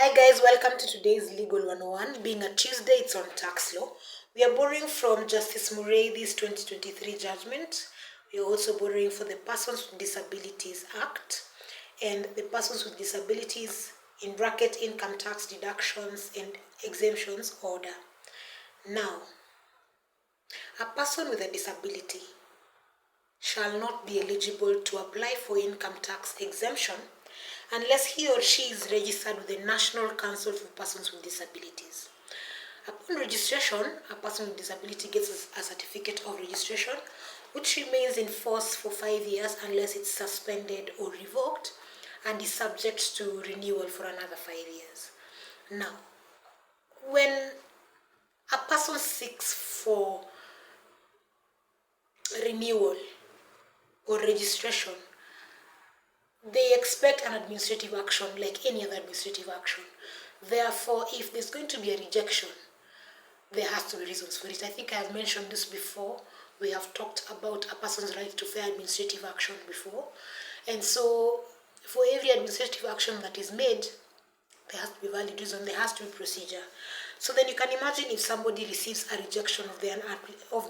Hi guys, welcome to today's Legal 101. Being a Tuesday, it's on tax law. We are borrowing from Justice Muray's 2023 judgment. We are also borrowing for the Persons with Disabilities Act and the Persons with Disabilities in bracket income tax deductions and exemptions order. Now, a person with a disability shall not be eligible to apply for income tax exemption unless he or she is registered with the National Council for Persons with Disabilities. Upon registration, a person with disability gets a certificate of registration which remains in force for 5 years unless it's suspended or revoked and is subject to renewal for another 5 years. Now, when a person seeks for renewal or registration, they expect an administrative action like any other administrative action. Therefore, if there's going to be a rejection, there has to be reasons for it. I think I have mentioned this before. We have talked about a person's right to fair administrative action before. And so, for every administrative action that is made, there has to be valid reason, there has to be procedure. So then you can imagine if somebody receives a rejection on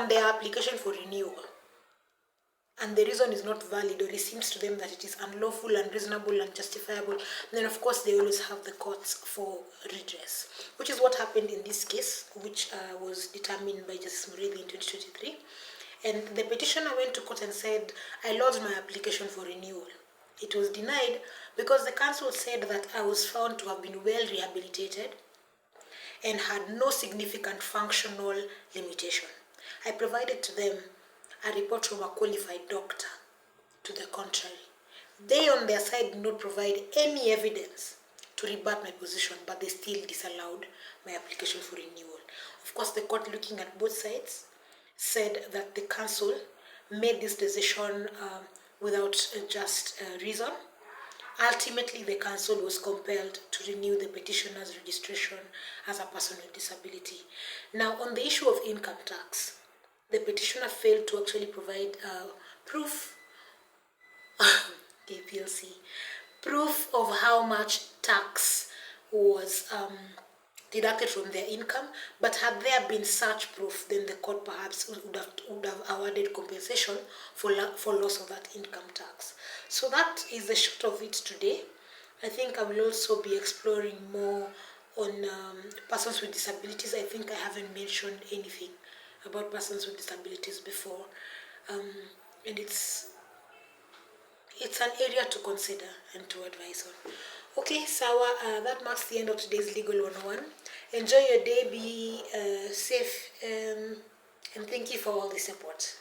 their application for renewal, and the reason is not valid, or it seems to them that it is unlawful, unreasonable, unjustifiable, then of course they always have the courts for redress, which is what happened in this case, which was determined by Justice Murray in 2023. And the petitioner went to court and said, I lodged my application for renewal. It was denied because the council said that I was found to have been well rehabilitated and had no significant functional limitation. I provided to them a report from a qualified doctor to the contrary. They on their side did not provide any evidence to rebut my position, but they still disallowed my application for renewal. Of course, the court, looking at both sides, said that the council made this decision without a just reason. Ultimately, the council was compelled to renew the petitioner's registration as a person with disability. Now, on the issue of income tax, the petitioner failed to actually provide proof, KPLC, proof of how much tax was deducted from their income. But had there been such proof, then the court perhaps would have awarded compensation for loss of that income tax. So that is the short of it today. I think I will also be exploring more on persons with disabilities. I think I haven't mentioned anything about persons with disabilities before, and it's an area to consider and to advise on. Okay, Sawa, that marks the end of today's Legal 101. Enjoy your day, be safe, and thank you for all the support.